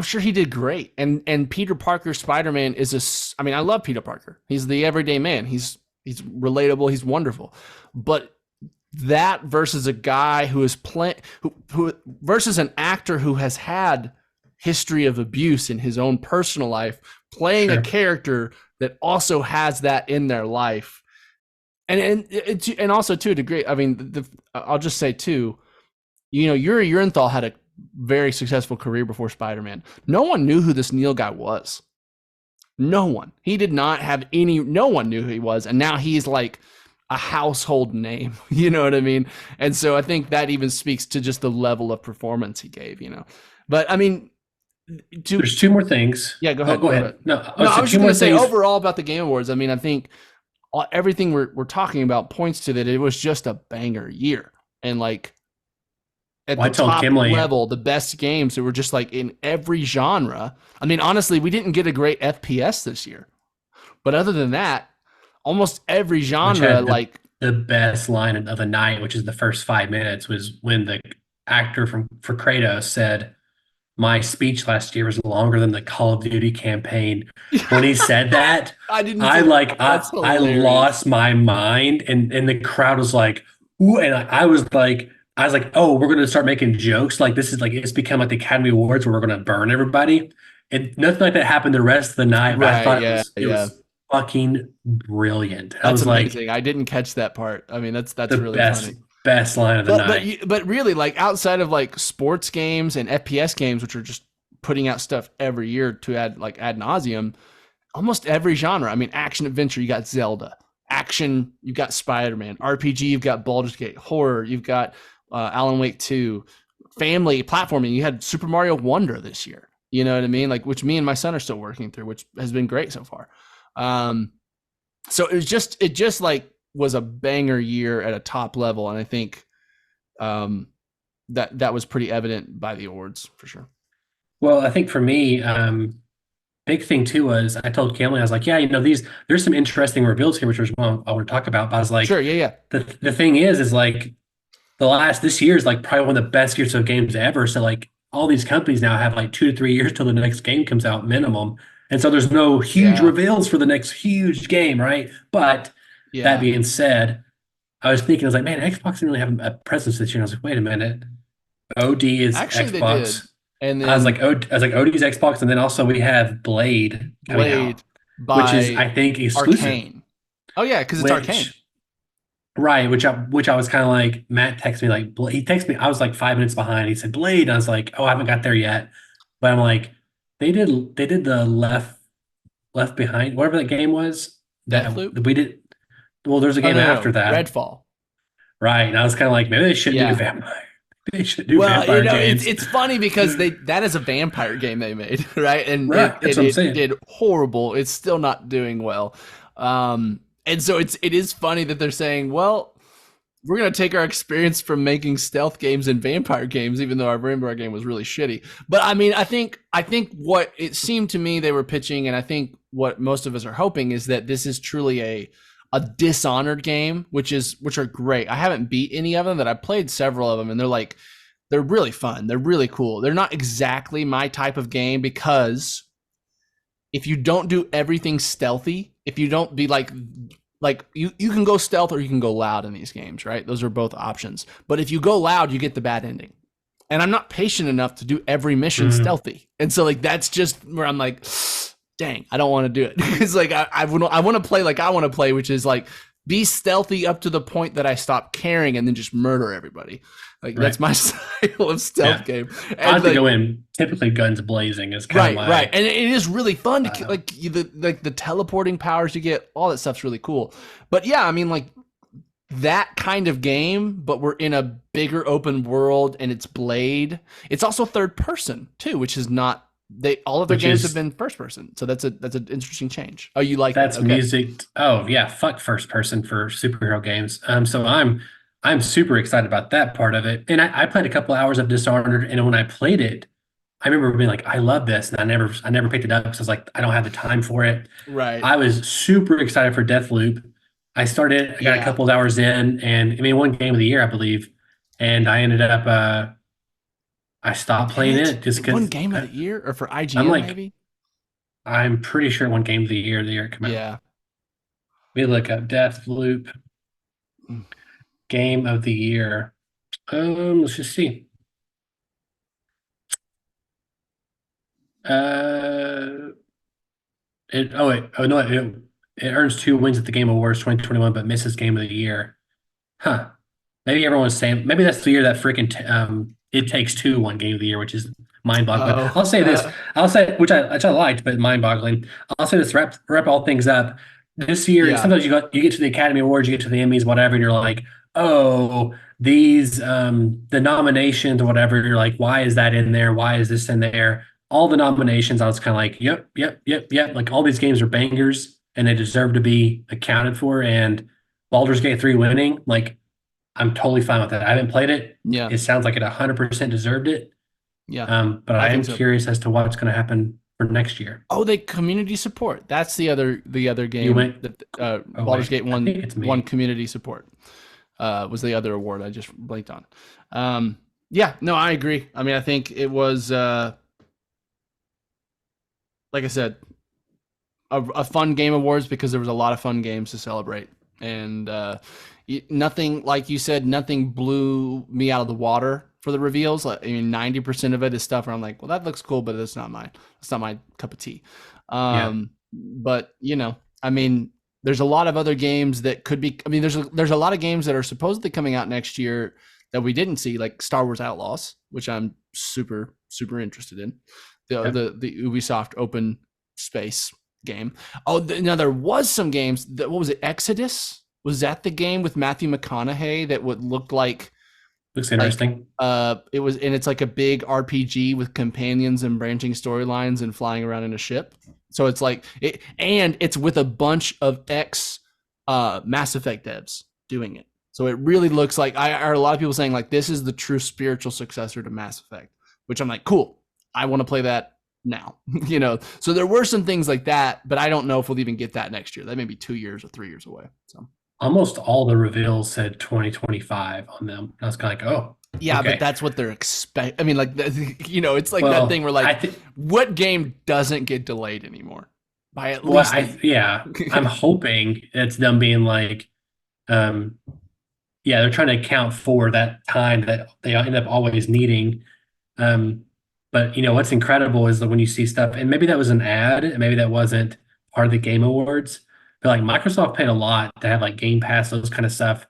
sure he did great. And Peter Parker Spider-Man I mean, I love Peter Parker. He's the everyday man. He's relatable. He's wonderful. But that versus a guy who is who versus an actor who has had history of abuse in his own personal life, playing a character that also has that in their life. And also to a degree, I mean, I'll just say too, Yuri Urenthal had a very successful career before Spider-Man. No one knew who this Neil guy was. No one. He did not have no one knew who he was. And now he's like a household name. You know what I mean? And so I think that even speaks to just the level of performance he gave, But I mean, there's 2 more things. Yeah, go ahead. Oh, go ahead. No, I was just going to say overall about the Game Awards. I mean, I think everything we're talking about points to that it was just a banger year. And like, at the top level, the best games that were just like in every genre. I mean, honestly, we didn't get a great FPS this year, but other than that, almost every genre, the best line of the night, which is the first 5 minutes, was when the actor for Kratos said, "My speech last year was longer than the Call of Duty campaign." When he said that, I lost my mind, and the crowd was like, "Ooh!" And I was like, "Oh, we're going to start making jokes. Like this is like it's become like the Academy Awards where we're going to burn everybody." And nothing like that happened the rest of the night. But I thought it was fucking brilliant. That's amazing. I didn't catch that part. I mean, that's really funny. Best line of the night. But really, like outside of like sports games and FPS games, which are just putting out stuff every year to add nauseum, almost every genre. I mean, action adventure, you got Zelda. Action, you've got Spider-Man. RPG, you've got Baldur's Gate. Horror, you've got Alan Wake 2. Family platforming, you had Super Mario Wonder this year. You know what I mean? Like, which me and my son are still working through, which has been great so far. So it just like was a banger year at a top level, and I think that was pretty evident by the awards for sure. Well, I think for me, big thing too was I told Cameron, I was like, yeah, there's some interesting reveals here, which was one I want to talk about. But I was like, sure, yeah. The thing is like this year is like probably one of the best years of games ever. So like all these companies now have like 2 to 3 years till the next game comes out minimum. And so there's no huge reveals for the next huge game, right? But that being said, I was thinking, I was like, man, Xbox didn't really have a presence this year. And I was like, wait a minute. OD is Xbox. They did. And then I was like, OD's Xbox, and then also we have Blade out, which is I think exclusive. Arcane. Oh yeah, because it's Arcane. Right, which I was kind of like, Matt texted me like, he texted me, I was like 5 minutes behind. He said Blade, and I was like, oh, I haven't got there yet. But I'm like, they did the Left Behind, whatever that game was that we did. well, there's a Oh game after no, that, Redfall. right? And I was kind of like, maybe they shouldn't do Yeah. vampire. They should do Well, vampire it's games. it's funny because that is a vampire game they made, right? And Right. That's what I'm it saying. did horrible. It's still not doing well. And so it is funny that they're saying, well, we're gonna take our experience from making stealth games and vampire games, even though our vampire game was really shitty. But I mean, I think what it seemed to me they were pitching, and I think what most of us are hoping is that this is truly a Dishonored game, which are great. I haven't beat any of them, but I played several of them, and they're really fun. They're really cool. They're not exactly my type of game because if you don't do everything stealthy, if you don't be like you can go stealth or you can go loud in these games, right? Those are both options. But if you go loud, you get the bad ending. And I'm not patient enough to do every mission stealthy. And so like that's just where I'm like, dang, I don't want to do it. It's like I want to play like I want to play, which is like be stealthy up to the point that I stop caring and then just murder everybody. Like Right. that's my style of stealth game. And I like to like, go in typically guns blazing is kind of right, and it is really fun to like the teleporting powers you get. All that stuff's really cool. But yeah, I mean like that kind of game, but we're in a bigger open world and it's Blade. It's also third person too, which is not all of their Which games is- have been first person. So that's an interesting change. Oh, you like That's it? Okay. music. Oh yeah, fuck first person for superhero games. So I'm super excited about that part of it. And I played a couple hours of Dishonored, and when I played it, I remember being like, I love this, and I never picked it up because I was like, I don't have the time for it. Right. I was super excited for Deathloop. I started, I got a couple of hours in, and I mean, one game of the year, I believe, and I ended up, I stopped playing it just because one game of the year or for IGN I'm like, maybe. I'm pretty sure one game of the year it came out. Yeah. Let me look up Deathloop game of the year. Let's just see. It earns 2 wins at the Game Awards 2021, but misses Game of the Year. Huh. Maybe everyone's saying maybe that's the year that freaking It Takes Two won Game of the Year, which is mind-boggling. Oh. I'll say this. I'll say which I liked, but mind-boggling. I'll say this. Wrap all things up. This year, Yeah. sometimes you get to the Academy Awards, you get to the Emmys, whatever, and you're like, oh, these the nominations or whatever. You're like, why is that in there? Why is this in there? All the nominations, I was kind of like, yep. Like all these games are bangers and they deserve to be accounted for. And Baldur's Gate 3 winning, like, I'm totally fine with that. I haven't played it. Yeah. It sounds like it 100% deserved it. Yeah. But I am think so. curious as to what's going to happen for next year. Oh, they community support. That's the other game You went- that Oh, Baldur's wait. Gate I think it's me. won community support. Was the other award I just blanked on. Yeah, no, I agree. I mean, I think it was like I said, a fun game awards because there was a lot of fun games to celebrate, and nothing, like you said, nothing blew me out of the water for the reveals. Like, I mean, 90% of it is stuff where I'm like, well, that looks cool, but that's not my cup of tea. But you know, I mean, there's a lot of other games that could be. I mean, there's a lot of games that are supposedly coming out next year that we didn't see, like Star Wars Outlaws, which I'm super interested in. The Ubisoft open space game. Oh, now there was some games that, what was it? Exodus? Was that the game with Matthew McConaughey that would look like? Looks interesting. It was, and it's like a big RPG with companions and branching storylines and flying around in a ship. So it's like it, and it's with a bunch of ex Mass Effect devs doing it. So it really looks like I heard a lot of people saying like this is the true spiritual successor to Mass Effect, which I'm like, cool. I want to play that now. You know. So there were some things like that, but I don't know if we'll even get that next year. That may be 2 years or 3 years away. So Almost all the reveals said 2025 on them. I was kind of like, oh, yeah, okay. but that's what they're I mean, like, you know, it's like Well, that thing where like, what game doesn't get delayed anymore? By at least. I'm hoping it's them being like, they're trying to account for that time that they end up always needing. But you know what's incredible is that when you see stuff, and maybe that was an ad, and maybe that wasn't part of the Game Awards, but like Microsoft paid a lot to have like Game Pass, those kind of stuff.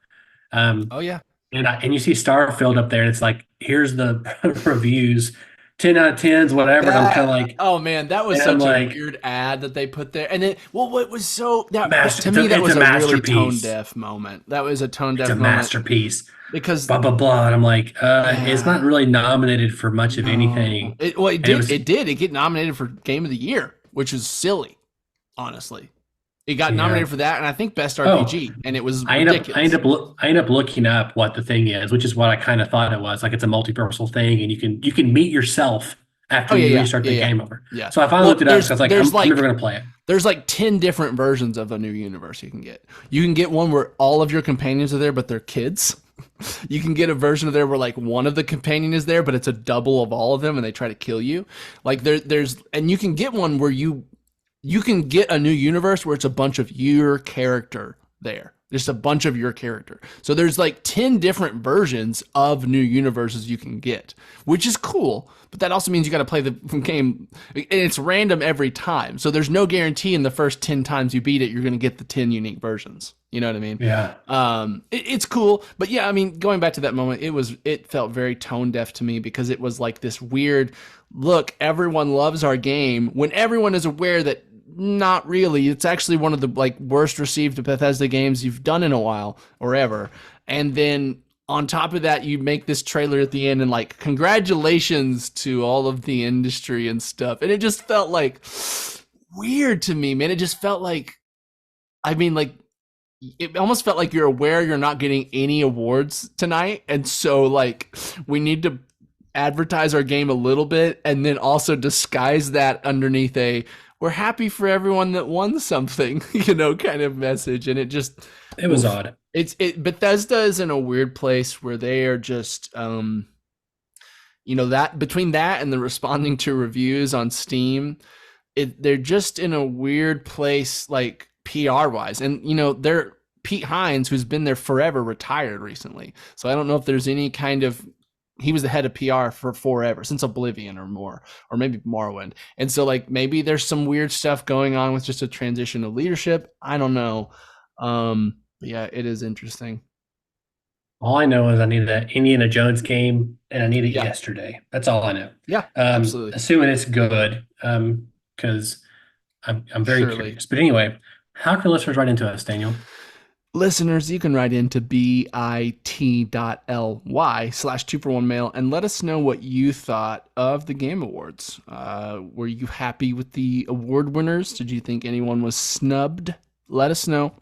Oh yeah. And you see Starfield up there, and it's like, here's the reviews 10 out of 10s, whatever. And I'm kind of like, Oh man, that was and I'm such a like, weird ad that they put there. And then, well, what was so that master, to me that it's was a a really tone masterpiece. deaf moment. That was a tone It's a deaf moment masterpiece. because Blah blah blah. And I'm like, it's not yeah, really nominated for much of no, anything. it And it did was, it did it get nominated for Game of the Year, which was silly, honestly. It got yeah. nominated for that, and I think Best Oh, RPG, and it was I end up I end ridiculous. up I end up looking up what the thing is, which is what I kind of thought it was. Like it's a multi-personal thing, and you can meet yourself Oh after yeah, you yeah, restart yeah, the yeah, game over. yeah. So I finally looked Well, it up because I was like, I'm never gonna play it. there's like 10 different versions of a new universe you can get. You can get one where all of your companions are there, but they're kids. You can get a version of there where like one of the companion is there, but it's a double of all of them and they try to kill you. Like and you can get one where you can get a new universe where it's a bunch of your character there. Just a bunch of your character. So there's like 10 different versions of new universes you can get, which is cool. But that also means you got to play the game, and it's random every time. So there's no guarantee in the first 10 times you beat it, you're going to get the 10 unique versions. You know what I mean? Yeah. It's cool. But yeah, I mean, going back to that moment, it felt very tone deaf to me because it was like this weird, look, everyone loves our game when everyone is aware that not really. It's actually one of the like worst received Bethesda games you've done in a while or ever. And then on top of that, you make this trailer at the end and like congratulations to all of the industry and stuff. And it just felt like weird to me, man. It just felt like, I mean, like it almost felt like you're aware you're not getting any awards tonight, and so like we need to advertise our game a little bit and then also disguise that underneath a we're happy for everyone that won something, kind of message. And it just It was odd. Bethesda is in a weird place where they are just that between that and the responding to reviews on Steam, they're just in a weird place like PR wise. And they're Pete Hines, who's been there forever, retired recently. So I don't know if there's any kind of he was the head of PR for forever, since Oblivion or more, or maybe Morrowind. And so like maybe there's some weird stuff going on with just a transition of leadership. I don't know. But yeah, it is interesting. All I know is I need that Indiana Jones game and I need it Yeah. yesterday. That's all I know. Yeah, absolutely. Assuming it's good, because I'm very Surely. curious. But anyway, how can listeners write into us, Daniel? Listeners, you can write into bit.ly/2for1mail and let us know what you thought of the Game Awards. Were you happy with the award winners? Did you think anyone was snubbed? Let us know.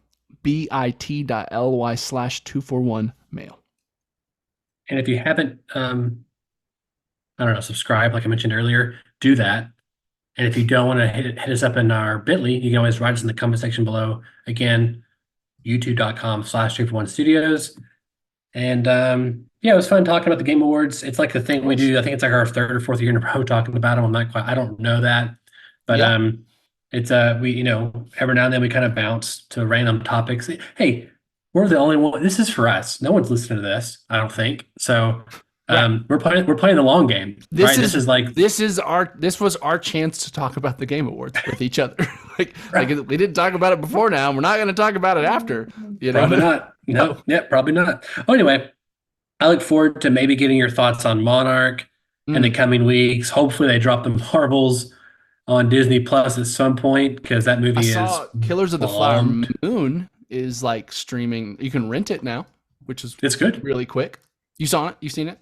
bit.ly/2for1mail. And if you haven't, I don't know, subscribe, like I mentioned earlier, do that. And if you don't want to hit us up in our Bitly, you can always write us in the comment section below. Again, youtube.com/2for1studios. And yeah, it was fun talking about the Game Awards. It's like the thing we do. I think it's like our third or fourth year in a row talking about them. I don't know that, but Yeah. it's we every now and then we kind of bounce to random topics. Hey, we're the only one. This is for us. No one's listening to this, I don't think. So we're playing the long game. This right? is this was our chance to talk about the Game Awards with each other. like we didn't talk about it before now, and we're not going to talk about it after. Probably not. No. Yeah, probably not. Oh, anyway, I look forward to maybe getting your thoughts on Monarch in the coming weeks. Hopefully they drop the Marvels on Disney Plus at some point, because that movie I saw is Killers of the Flower bombed. Moon is like streaming. You can rent it now, which is It's good. really quick. You saw it? You seen it?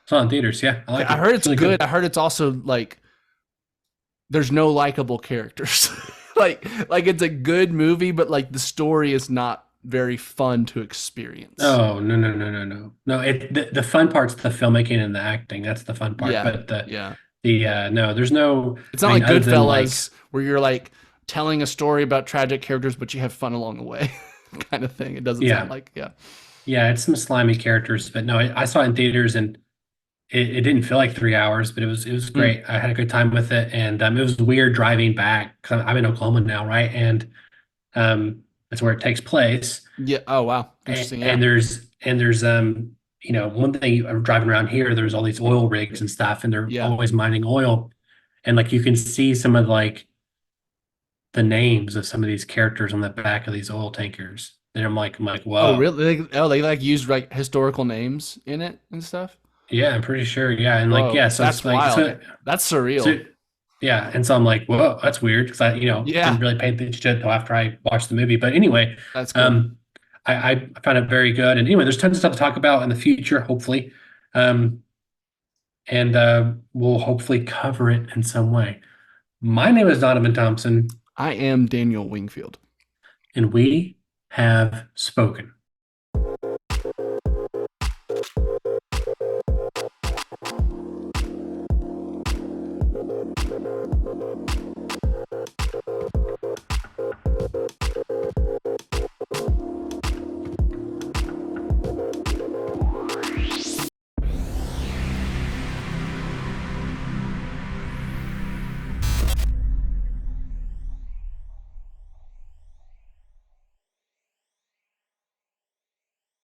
It's on in theaters. Yeah, I like it. I heard it's really good. I heard it's also like there's no likable characters. like it's a good movie, but like the story is not very fun to experience. Oh, no. No, the fun part's the filmmaking and the acting. That's the fun part. Yeah, But yeah. no, there's no. It's not I mean, like other than, Goodfellas where you're like telling a story about tragic characters, but you have fun along the way, kind of thing. It doesn't sound like Yeah, it's some slimy characters, but no, I saw it in theaters and it didn't feel like 3 hours, but it was great. I had a good time with it, and it was weird driving back because I'm in Oklahoma now, right? And that's where it takes place. Yeah. Oh wow, interesting. And there's one thing driving around here, there's all these oil rigs and stuff, and they're always mining oil, and like you can see some of like the names of some of these characters on the back of these oil tankers. And I'm like, whoa. Oh really? They like used like historical names in it and stuff. Yeah, I'm pretty sure. Yeah, and like Whoa, yeah, so that's it's like wild. so, That's surreal. so yeah, and so I'm like, whoa, that's weird because I Yeah. didn't really pay attention to it until after I watched the movie. But anyway, That's cool. I found it very good. And anyway, there's tons of stuff to talk about in the future, hopefully, um, and we'll hopefully cover it in some way. My name is Donovan Thompson, I am Daniel Wingfield. and we have spoken.